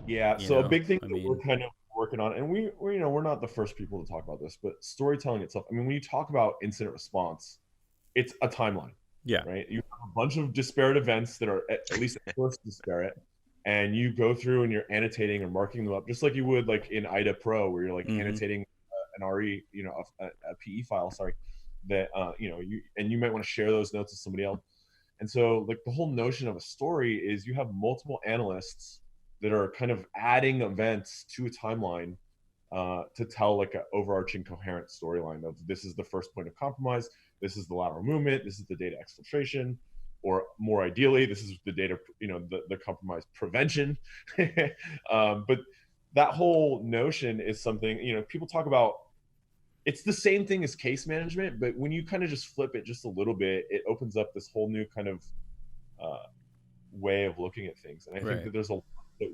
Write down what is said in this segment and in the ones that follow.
Yeah, You so a know, big thing I that we're mean, kind of working on, and we're not the first people to talk about this, but storytelling itself. I mean, when you talk about incident response, it's a timeline, yeah, right? You have a bunch of disparate events that are at least at first disparate, and you go through and you're annotating or marking them up, just like you would like in IDA Pro, where you're like hmm annotating an RE, a PE file, sorry, that you might want to share those notes with somebody else. And so, like, the whole notion of a story is you have multiple analysts that are kind of adding events to a timeline to tell like an overarching coherent storyline of this is the first point of compromise, this is the lateral movement, this is the data exfiltration, or more ideally, this is the data, the compromise prevention. But that whole notion is something, people talk about. It's the same thing as case management, but when you kind of just flip it just a little bit, it opens up this whole new kind of uh, way of looking at things. And I think right. that there's a lot that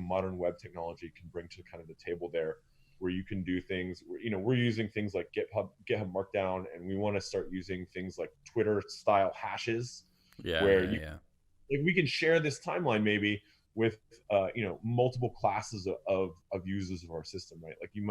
modern web technology can bring to kind of the table there, where you can do things. We're using things like GitHub Markdown, and we want to start using things like Twitter style hashes, Yeah, where yeah, yeah. we can share this timeline maybe with multiple classes of users of our system, right? Like you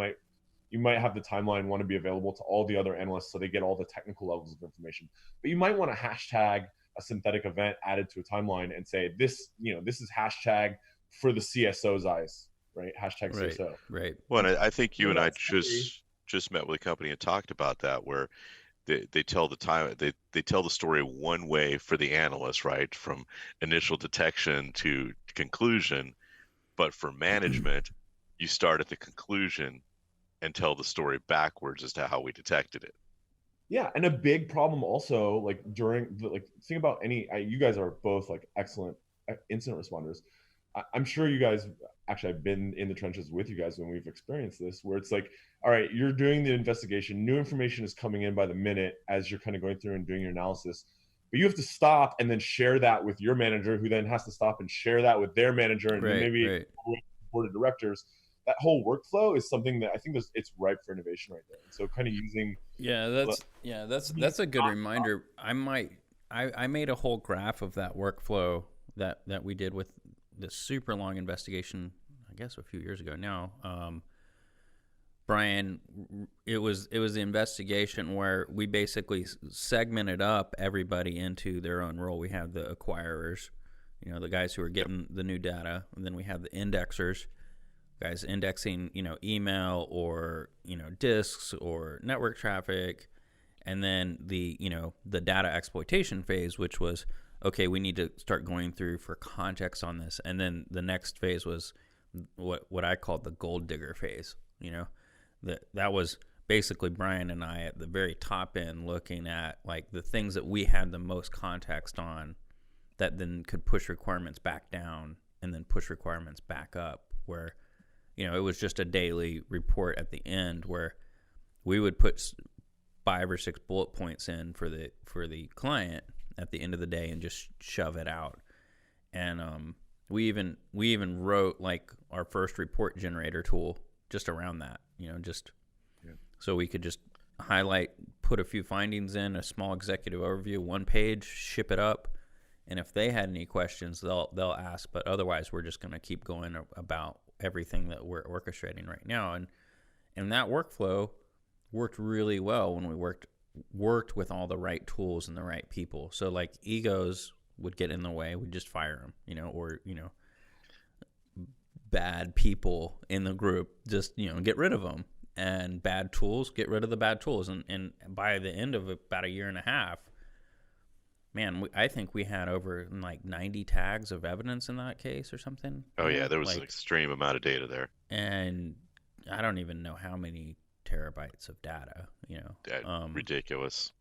might have the timeline want to be available to all the other analysts so they get all the technical levels of information. But you might want to hashtag a synthetic event added to a timeline and say this is hashtag for the CSO's eyes, right? Hashtag Right, CSO. right. Well, and I think you Share and I that story. just met with a company and talked about that, where they tell they tell the story one way for the analyst, right, from initial detection to conclusion, but for management, you start at the conclusion and tell the story backwards as to how we detected it. Yeah, and a big problem also, like think about you guys are both like excellent incident responders. I'm sure you guys actually, I've been in the trenches with you guys when we've experienced this, where it's like, all right, you're doing the investigation, new information is coming in by the minute as you're kind of going through and doing your analysis, but you have to stop and then share that with your manager, who then has to stop and share that with their manager, and then Right, maybe right. board of directors. That whole workflow is something that I think it's ripe for innovation right there. And so, kind of using That's a good reminder. I made a whole graph of that workflow that we did with this super long investigation, I guess a few years ago now. Brian, it was the investigation where we basically segmented up everybody into their own role. We had the acquirers, the guys who are getting the new data, and then we have the indexers, guys indexing, email or, disks or network traffic. And then the data exploitation phase, which was, okay, we need to start going through for context on this. And then the next phase was what I called the gold digger phase. That was basically Brian and I at the very top end looking at like the things that we had the most context on that then could push requirements back down and then push requirements back up, where it was just a daily report at the end where we would put 5 or 6 bullet points in for the client at the end of the day and just shove it out. And we even wrote like our first report generator tool just around that, so we could just highlight, put a few findings in, a small executive overview, 1 page, ship it up. And if they had any questions, they'll ask. But otherwise, we're just going to keep going about everything that we're orchestrating right now. And that workflow worked really well when we worked with all the right tools and the right people. So like egos would get in the way, we'd just fire them, or bad people in the group, just get rid of them. And bad tools, get rid of the bad tools. And by the end of about a year and a half, man, I think we had over like 90 tags of evidence in that case or something. Oh yeah, there was an extreme amount of data there. And I don't even know how many terabytes of data, Ridiculous.